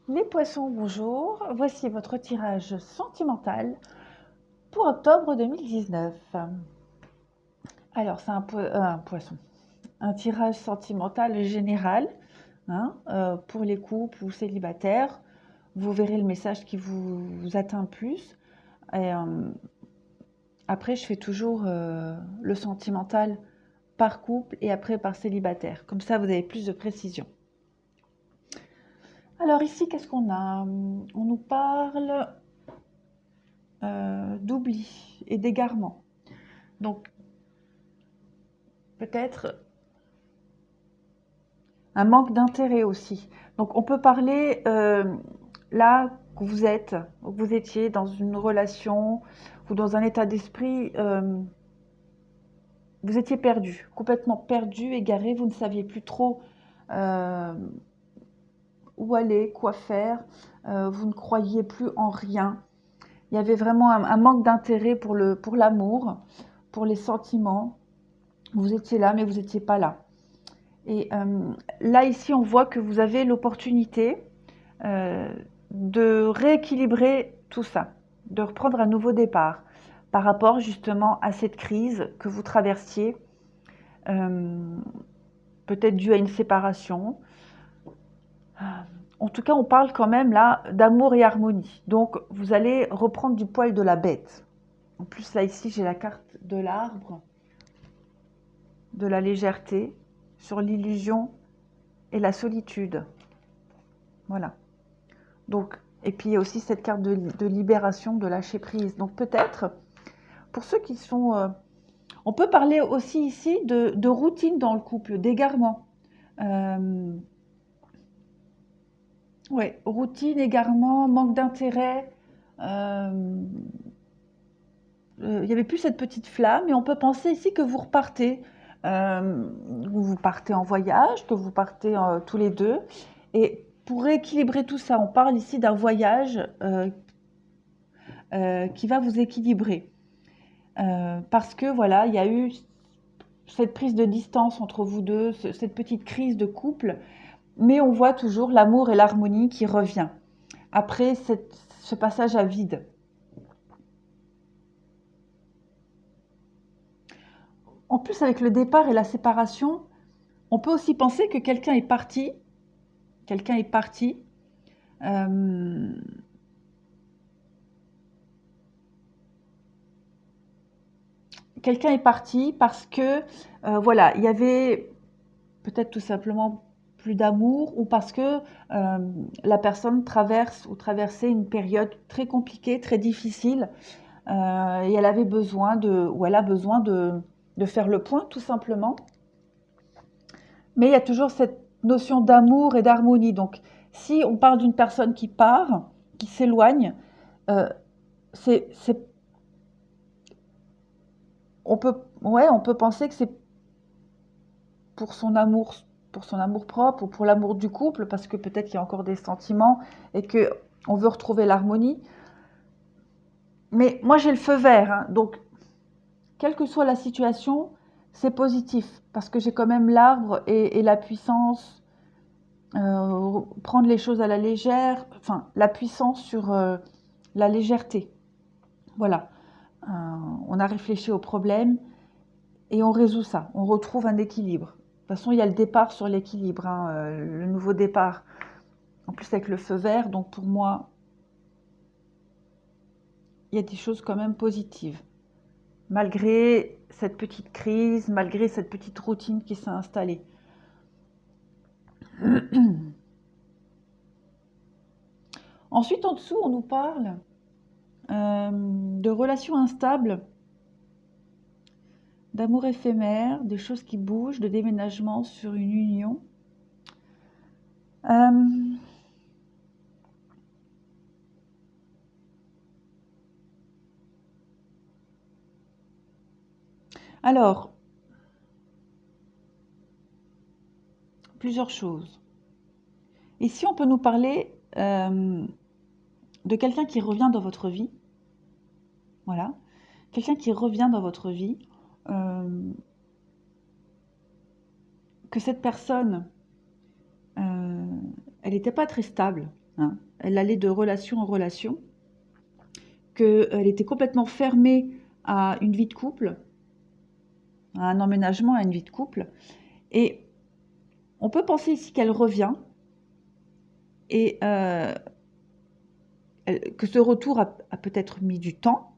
Les poissons, bonjour. Voici votre tirage sentimental pour octobre 2019. Alors, c'est un poisson. Un tirage sentimental général pour les couples ou célibataires. Vous verrez le message qui vous atteint le plus. Et, après, je fais toujours le sentimental par couple et après par célibataire. Comme ça, vous avez plus de précision. Alors ici, qu'est-ce qu'on a? On nous parle d'oubli et d'égarement. Donc, peut-être un manque d'intérêt aussi. Donc, on peut parler là que vous étiez dans une relation ou dans un état d'esprit, vous étiez perdu, complètement perdu, égaré, vous ne saviez plus trop euh, où aller, quoi faire, vous ne croyiez plus en rien. Il y avait vraiment un manque d'intérêt pour l'amour, pour les sentiments. Vous étiez là, mais vous n'étiez pas là. Et là, ici, on voit que vous avez l'opportunité euh, de rééquilibrer tout ça, de reprendre un nouveau départ par rapport justement à cette crise que vous traversiez, euh, peut-être due à une séparation. En tout cas, on parle quand même là d'amour et harmonie. Donc, vous allez reprendre du poil de la bête. En plus, là, ici, j'ai la carte de l'arbre, de la légèreté, sur l'illusion et la solitude. Voilà. Donc, et puis il y a aussi cette carte de libération, de lâcher prise. Donc peut-être, pour ceux qui sont... on peut parler aussi ici de routine dans le couple, d'égarement. Euh, ouais, routine, égarement, manque d'intérêt. Euh, il n'y avait plus cette petite flamme et on peut penser ici que vous repartez. Vous partez en voyage, que vous partez tous les deux. Et pour rééquilibrer tout ça, on parle ici d'un voyage qui va vous équilibrer. Parce que voilà, il y a eu cette prise de distance entre vous deux, cette petite crise de couple, mais on voit toujours l'amour et l'harmonie qui revient après ce passage à vide. En plus, avec le départ et la séparation, on peut aussi penser que quelqu'un est parti, euh, quelqu'un est parti parce que voilà, il y avait peut-être tout simplement plus d'amour ou parce que la personne traverse ou traversait une période très compliquée, très difficile et elle avait besoin ou elle a besoin de faire le point tout simplement. Mais il y a toujours cette notion d'amour et d'harmonie. Donc si on parle d'une personne qui part, qui s'éloigne, euh, c'est, on peut penser que c'est pour son amour, pour son amour propre ou pour l'amour du couple, parce que peut-être qu'il y a encore des sentiments et que on veut retrouver l'harmonie. Mais moi j'ai le feu vert, hein, donc quelle que soit la situation, c'est positif parce que j'ai quand même l'arbre et la puissance, prendre les choses à la légère, enfin la puissance sur la légèreté. Voilà, Euh, on a réfléchi au problème et on résout ça, on retrouve un équilibre. De toute façon, il y a le départ sur l'équilibre, hein, le nouveau départ. En plus avec le feu vert, donc pour moi, il y a des choses quand même positives. Malgré cette petite crise, malgré cette petite routine qui s'est installée. Ensuite, en dessous, on nous parle de relations instables, d'amour éphémère, de choses qui bougent, de déménagement sur une union. Euh, alors, plusieurs choses. Ici, on peut nous parler de quelqu'un qui revient dans votre vie. Voilà. Quelqu'un qui revient dans votre vie. Euh, que cette personne, elle n'était pas très stable. hein. Elle allait de relation en relation, qu'elle était complètement fermée à une vie de couple, à un emménagement, à une vie de couple. Et on peut penser ici qu'elle revient et que ce retour a peut-être mis du temps.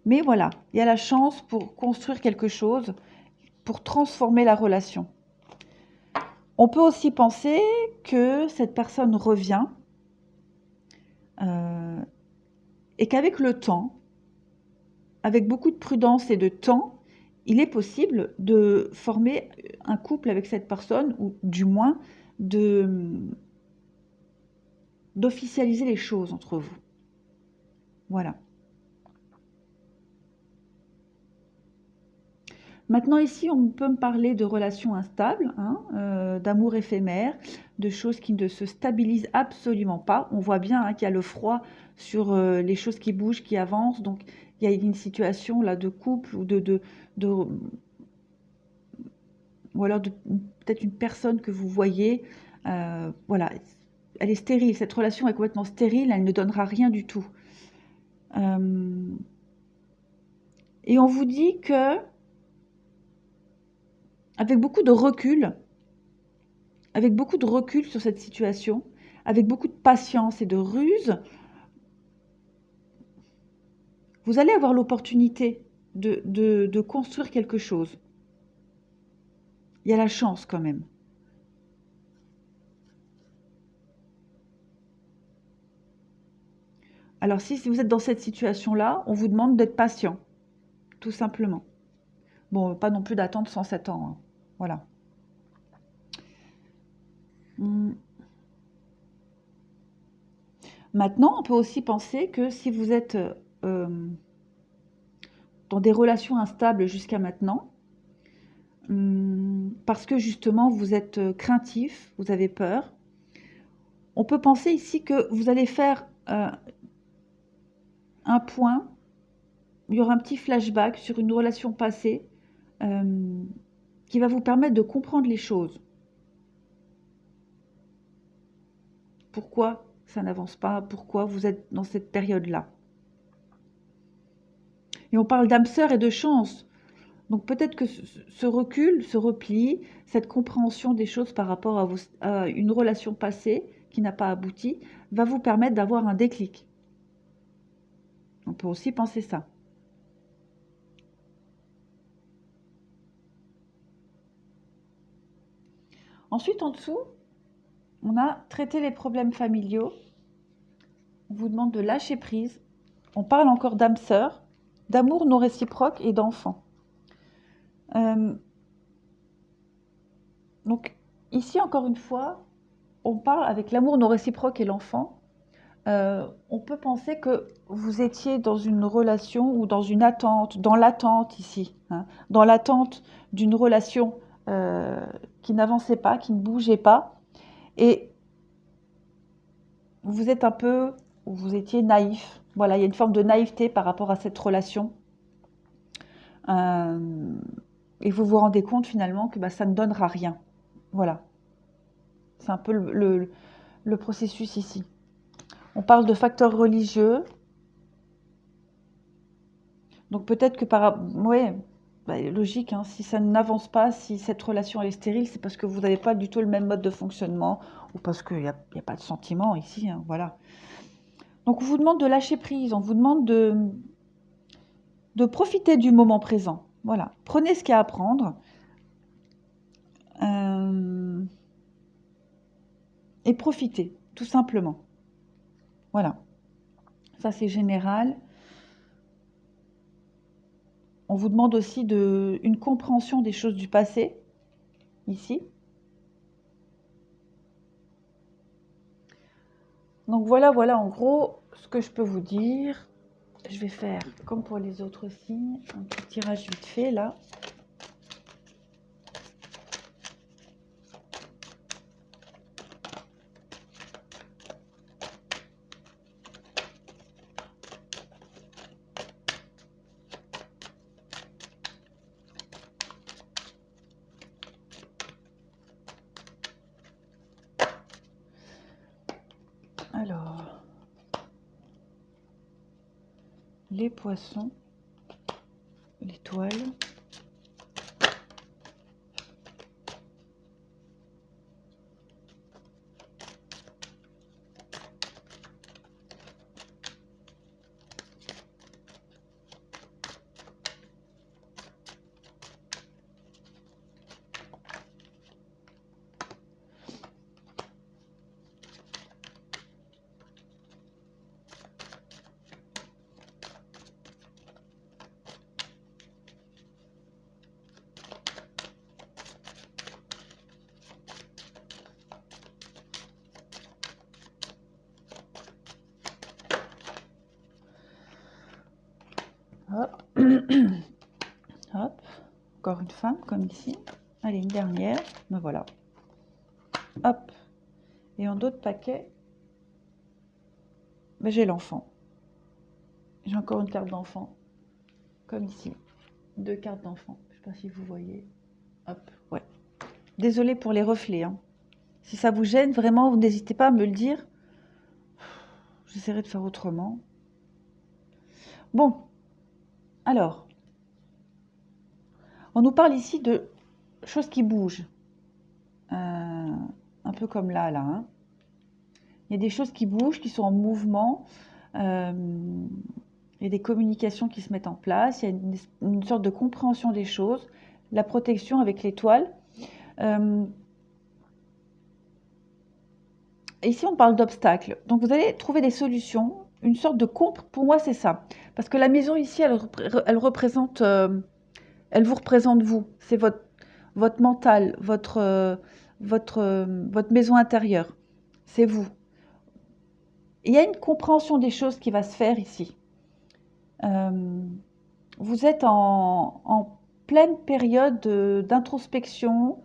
Mais voilà, il y a la chance pour construire quelque chose, pour transformer la relation. On peut aussi penser que cette personne revient et qu'avec le temps, avec beaucoup de prudence et de temps, il est possible de former un couple avec cette personne, ou du moins d'officialiser les choses entre vous. Voilà. Maintenant ici, on peut me parler de relations instables, hein, d'amour éphémère, de choses qui ne se stabilisent absolument pas. On voit bien hein, qu'il y a le froid sur les choses qui bougent, qui avancent. Donc il y a une situation là de couple ou ou alors peut-être une personne que vous voyez. Voilà, elle est stérile. Cette relation est complètement stérile. Elle ne donnera rien du tout. Et on vous dit que avec beaucoup de recul sur cette situation, avec beaucoup de patience et de ruse, vous allez avoir l'opportunité de construire quelque chose. Il y a la chance quand même. Alors si vous êtes dans cette situation-là, on vous demande d'être patient, tout simplement. Bon, pas non plus d'attendre 107 ans, hein. Voilà. Maintenant, on peut aussi penser que si vous êtes dans des relations instables jusqu'à maintenant, parce que justement vous êtes craintif, vous avez peur, on peut penser ici que vous allez faire un point, il y aura un petit flashback sur une relation passée qui va vous permettre de comprendre les choses. Pourquoi ça n'avance pas? Pourquoi vous êtes dans cette période-là? Et on parle d'âme sœur et de chance. Donc peut-être que ce recul, ce repli, cette compréhension des choses par rapport à une relation passée qui n'a pas abouti, va vous permettre d'avoir un déclic. On peut aussi penser ça. Ensuite, en dessous, on a traité les problèmes familiaux. On vous demande de lâcher prise. On parle encore d'âme sœur, d'amour non réciproque et d'enfant. Donc ici, encore une fois, on parle avec l'amour non réciproque et l'enfant. On peut penser que vous étiez dans une relation ou dans une attente, dans l'attente ici, hein, dans l'attente d'une relation qui n'avançait pas, qui ne bougeait pas. Et vous êtes un peu, ou vous étiez naïf. Voilà, il y a une forme de naïveté par rapport à cette relation. Et vous vous rendez compte finalement que ça ne donnera rien. Voilà. C'est un peu le processus ici. On parle de facteurs religieux. Donc peut-être que ouais, logique, hein, si ça n'avance pas, si cette relation est stérile, c'est parce que vous n'avez pas du tout le même mode de fonctionnement ou parce qu'il n'y a pas de sentiment ici, hein, voilà. Donc on vous demande de lâcher prise, on vous demande de profiter du moment présent. Voilà, prenez ce qu'il y a à prendre. Et profitez, tout simplement. Voilà. Ça, c'est général. On vous demande aussi une compréhension des choses du passé, ici. Donc voilà, en gros, ce que je peux vous dire. Je vais faire, comme pour les autres signes, un petit tirage vite fait, là. Alors, les poissons, l'étoile. Hop. Hop. Encore une femme, comme ici. Allez, une dernière. Me voilà. Hop. Et en d'autres paquets, ben, j'ai l'enfant. J'ai encore une carte d'enfant. Comme ici. 2 cartes d'enfant. Je ne sais pas si vous voyez. Hop. Ouais. Désolée pour les reflets. Hein. Si ça vous gêne, vraiment, vous n'hésitez pas à me le dire. J'essaierai de faire autrement. Bon. Alors. On nous parle ici de choses qui bougent. Un peu comme là. Hein. Il y a des choses qui bougent, qui sont en mouvement. Il y a des communications qui se mettent en place. Il y a une sorte de compréhension des choses. La protection avec l'étoile. Ici, on parle d'obstacles. Donc, vous allez trouver des solutions. Une sorte de pour moi, c'est ça. Parce que la maison ici, elle représente... elle vous représente vous. C'est votre mental, votre maison intérieure. C'est vous. Il y a une compréhension des choses qui va se faire ici. Vous êtes en pleine période d'introspection,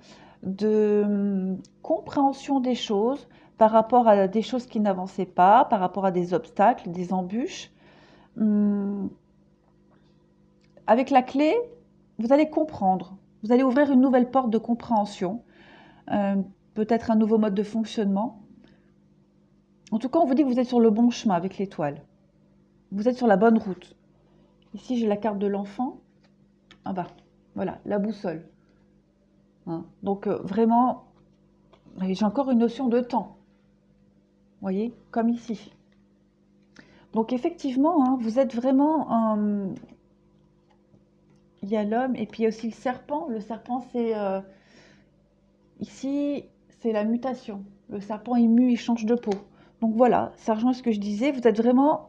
de compréhension des choses par rapport à des choses qui n'avançaient pas, par rapport à des obstacles, des embûches. Avec la clé, vous allez comprendre. Vous allez ouvrir une nouvelle porte de compréhension, peut-être un nouveau mode de fonctionnement. En tout cas, on vous dit que vous êtes sur le bon chemin avec l'étoile. Vous êtes sur la bonne route. Ici, j'ai la carte de l'enfant. Ah bah, voilà, la boussole. Hein. Donc, vraiment, j'ai encore une notion de temps. Vous voyez, comme ici. Donc, effectivement, hein, vous êtes vraiment... il y a l'homme et puis il y a aussi le serpent. Le serpent, c'est... ici, c'est la mutation. Le serpent, il mue, il change de peau. Donc voilà, ça rejoint ce que je disais. Vous êtes vraiment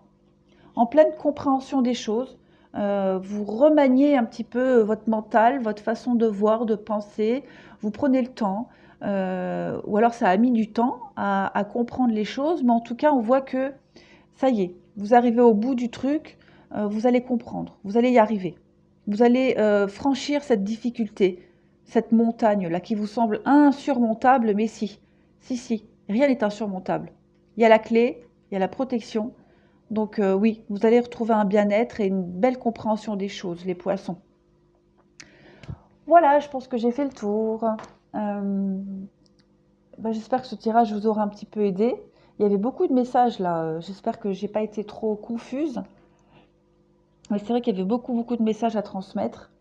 en pleine compréhension des choses. Vous remaniez un petit peu votre mental, votre façon de voir, de penser. Vous prenez le temps. Ou alors ça a mis du temps à comprendre les choses. Mais en tout cas, on voit que ça y est, vous arrivez au bout du truc. Vous allez comprendre. Vous allez y arriver. Vous allez franchir cette difficulté, cette montagne-là qui vous semble insurmontable. Mais si, rien n'est insurmontable. Il y a la clé, il y a la protection. Donc oui, vous allez retrouver un bien-être et une belle compréhension des choses, les poissons. Voilà, je pense que j'ai fait le tour. J'espère que ce tirage vous aura un petit peu aidé. Il y avait beaucoup de messages là. J'espère que j'ai pas été trop confuse. Mais c'est vrai qu'il y avait beaucoup de messages à transmettre.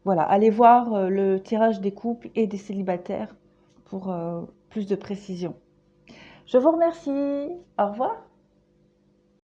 Voilà, allez voir le tirage des couples et des célibataires pour plus de précision. Je vous remercie. Au revoir.